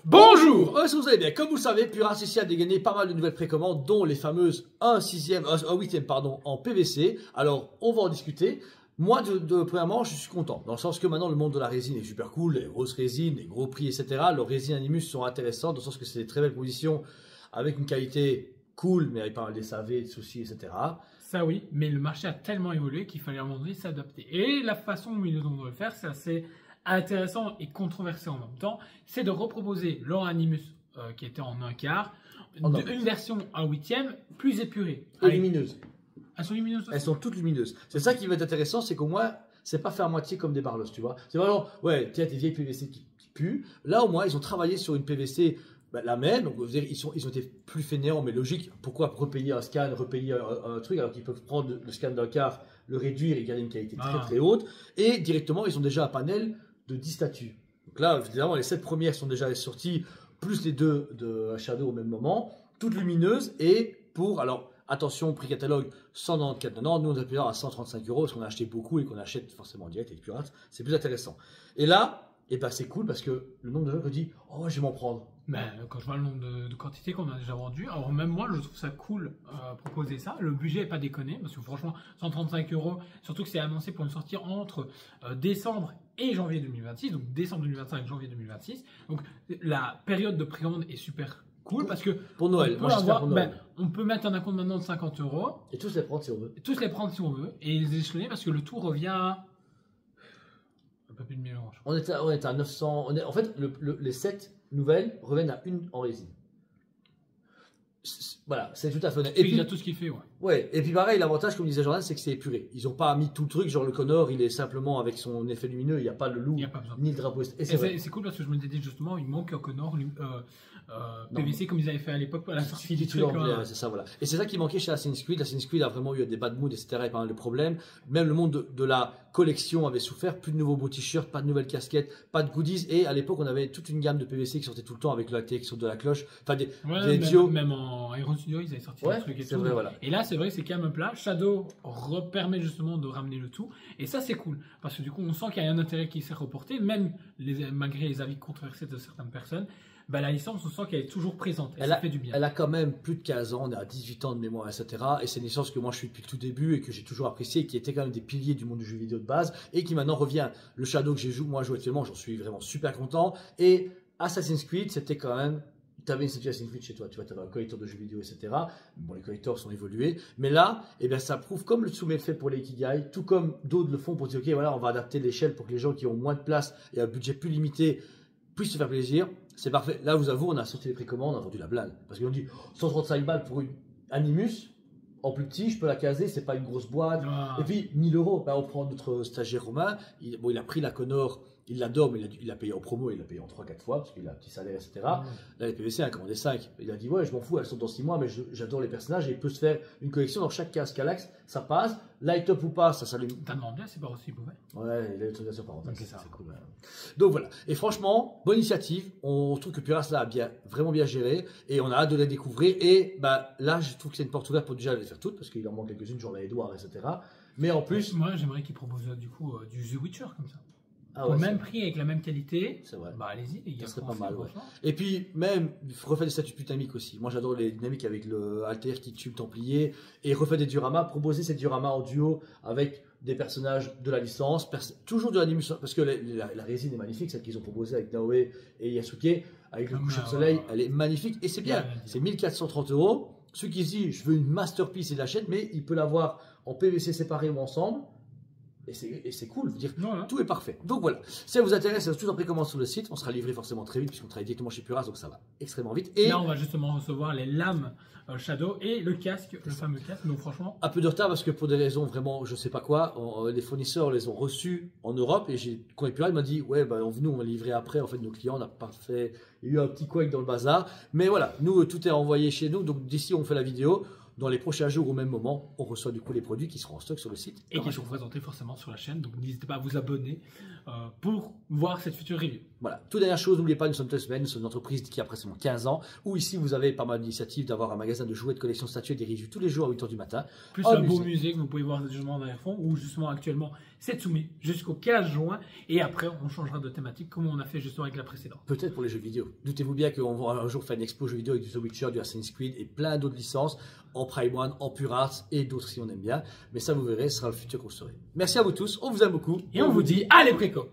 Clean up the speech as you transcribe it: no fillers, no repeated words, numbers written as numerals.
Bonjour, si vous allez bien, comme vous le savez, Puras ici a dégainé pas mal de nouvelles précommandes, dont les fameuses 1/8 pardon, en PVC. Alors, on va en discuter. Moi, premièrement, je suis content, dans le sens que maintenant, le monde de la résine est super cool, les grosses résines, les gros prix, etc. Leurs résines Animus sont intéressantes, dans le sens que c'est des très belles positions, avec une qualité cool, mais avec pas mal des SAV, de soucis, etc. Ça oui, mais le marché a tellement évolué qu'il fallait à un moment donné s'adapter. Et la façon dont ils ont le faire, c'est assez intéressant et controversé en même temps, c'est de reproposer leur Animus qui était en 1/4, une version en 8e plus épurée. Et lumineuse. Elles sont lumineuses aussi. Elles sont toutes lumineuses. C'est ça qui va être intéressant, c'est qu'au moins, c'est pas fait à moitié comme des Barlos, tu vois. C'est vraiment, ouais, tiens, tes vieilles PVC qui puent. Là, au moins, ils ont travaillé sur une PVC la même. Donc, dire, ils ont été plus fainéants, mais logique. Pourquoi repayer un scan, repayer un truc, alors qu'ils peuvent prendre le scan d'un quart, le réduire et garder une qualité très haute. Et directement, ils ont déjà un panel de 10 statues. Donc là, évidemment, les 7 premières sont déjà sorties, plus les 2 de Shadow au même moment, toutes lumineuses et pour, alors, attention, prix catalogue 194. Non, nous on est plus à 135 € parce qu'on a acheté beaucoup et qu'on achète forcément en direct avec Puras. C'est plus intéressant. Et là, eh ben, c'est cool parce que le nombre de gens qui dit oh, je vais m'en prendre. Ben, quand je vois le nombre de quantités qu'on a déjà vendues, alors même moi je trouve ça cool proposer ça. Le budget n'est pas déconné parce que franchement 135 €, surtout que c'est annoncé pour une sortie entre décembre et janvier 2026, donc décembre 2025 et janvier 2026. Donc la période de précommande est super cool parce que pour Noël, on peut mettre un acompte maintenant de 50 € et tous les prendre si on veut. Tous les prendre si on veut et les échelonner parce que le tout revient à un peu plus de 1000 €. On est à 900. En fait, les 7 nouvelles reviennent à une en résine. Voilà, c'est tout à fait honnête. Et puis il y a tout ce qu'il fait, ouais. Ouais, et puis pareil, l'avantage, comme disait Jordan, c'est que c'est épuré. Ils n'ont pas mis tout le truc, genre le Connor, il est simplement avec son effet lumineux, il n'y a pas le loup, ni le drapeau. Et c'est cool parce que je me disais justement, il manque un Connor PVC comme ils avaient fait à l'époque à la sortie du truc. C'est ça, voilà. Et c'est ça qui manquait chez Assassin's Creed. Assassin's Creed a vraiment eu des bad moods, etc. et pas mal de problèmes. Même le monde de la collection avait souffert. Plus de nouveaux beaux t-shirts, pas de nouvelles casquettes, pas de goodies. Et à l'époque, on avait toute une gamme de PVC qui sortait tout le temps avec la texture de la cloche. Enfin, même en Iron Studio, ils avaient sorti des trucs et tout. Vrai, voilà. Et là, c'est vrai, c'est quand même un plat. Shadow permet justement de ramener le tout. Et ça, c'est cool. Parce que du coup, on sent qu'il y a un intérêt qui s'est reporté, même malgré les avis controversés de certaines personnes. Bah, la licence, on sent qu'elle est toujours présente. Ça fait du bien. Elle a quand même plus de 15 ans, on est à 18 ans de mémoire, etc. Et c'est une licence que moi je suis depuis le tout début et que j'ai toujours appréciée, qui était quand même des piliers du monde du jeu vidéo de base et qui maintenant revient. Le Shadow que moi je joue actuellement, j'en suis vraiment super content. Et Assassin's Creed, c'était quand même. Tu avais une statue Assassin's Creed chez toi, tu vois, tu avais un collector de jeux vidéo, etc. Bon, les collectors sont évolués. Mais là, eh bien, ça prouve, comme le Tsume le fait pour les Ikigai, tout comme d'autres le font pour dire, ok, voilà, on va adapter l'échelle pour que les gens qui ont moins de place et un budget plus limité puissent se faire plaisir. C'est parfait. Là, vous avoue, on a sorti les précommandes, on a vendu la blague. Parce qu'ils ont dit 135 balles pour une Animus, en plus petit, je peux la caser, c'est pas une grosse boîte. Et puis 1000 €, ben, on prend notre stagiaire Romain, il a pris la Connor, il l'adore, mais il l'a payé en promo, il l'a payé en 3-4 fois, parce qu'il a un petit salaire, etc. Là, les PVC, il a commandé 5. Il a dit, ouais, je m'en fous, elles sont dans 6 mois, mais j'adore les personnages, et il peut se faire une collection dans chaque casque Galax, ça passe, light up ou pas, ça s'allume. T'as demandé, c'est pas aussi mauvais. Ouais, il a l'autorisation parentale, c'est cool. Ouais. Donc voilà, et franchement, bonne initiative, on trouve que Puras là a vraiment bien géré, et on a hâte de les découvrir, et bah, là, je trouve que c'est une porte ouverte pour déjà les faire toutes, parce qu'il en manque quelques-unes, genre la Edouard, etc. Mais en plus... Moi, j'aimerais qu'ils proposent du coup du The Witcher comme ça. Ah au même prix, avec la même qualité, c'est vrai. Bah allez-y, les gars. Ça serait pas mal, ouais. Et puis, même, refait des statues dynamiques aussi. Moi, j'adore les dynamiques avec le Altair qui tue le Templier. Et refait des dioramas, proposer ces dioramas en duo avec des personnages de la licence. Toujours de l'animus, parce que la résine est magnifique, celle qu'ils ont proposée avec Naoe et Yasuke. Avec le coucher de soleil, elle est magnifique. Et c'est bien. C'est 1430 €. Ceux qui se disent, je veux une masterpiece, il l'achète, mais il peut l'avoir en PVC séparé ou ensemble. Et c'est cool, je veux dire, tout est parfait. Donc voilà, si ça vous intéresse, c'est tout en précommande sur le site. On sera livré forcément très vite puisqu'on travaille directement chez Puras, donc ça va extrêmement vite. Et là, on va justement recevoir les lames Shadow et le casque, le fameux casque. Donc franchement, un peu de retard parce que pour des raisons vraiment, je sais pas quoi, les fournisseurs les ont reçus en Europe et quand Puras il m'a dit ouais, bah, nous on va livrer après. En fait, nos clients, on n'a pas fait, il y a eu un petit couac dans le bazar, mais voilà, nous tout est envoyé chez nous. Donc d'ici, on fait la vidéo. dans les prochains jours au même moment, on reçoit du coup les produits qui seront en stock sur le site. Et qui seront présentés forcément sur la chaîne. Donc n'hésitez pas à vous abonner pour voir cette future review. Voilà. Toute dernière chose, n'oubliez pas, nous sommes Touchman, nous sommes une entreprise qui a presque 15 ans, où ici vous avez pas mal d'initiatives d'avoir un magasin de jouets de collection statuée des reviews tous les jours à 8h du matin. Plus un beau musée que vous pouvez voir justement en arrière-fond, où justement actuellement c'est soumis jusqu'au 15 juin. Et après, on changera de thématique comme on a fait justement avec la précédente. Peut-être pour les jeux vidéo. Doutez-vous bien qu'on va un jour faire une expo jeux vidéo avec du The Witcher, du Assassin's Creed et plein d'autres licences, en Prime One, en Pure Arts et d'autres si on aime bien. Mais ça, vous verrez, ce sera le futur qu'on saurait. Merci à vous tous, on vous aime beaucoup. Et on vous dit, allez préco!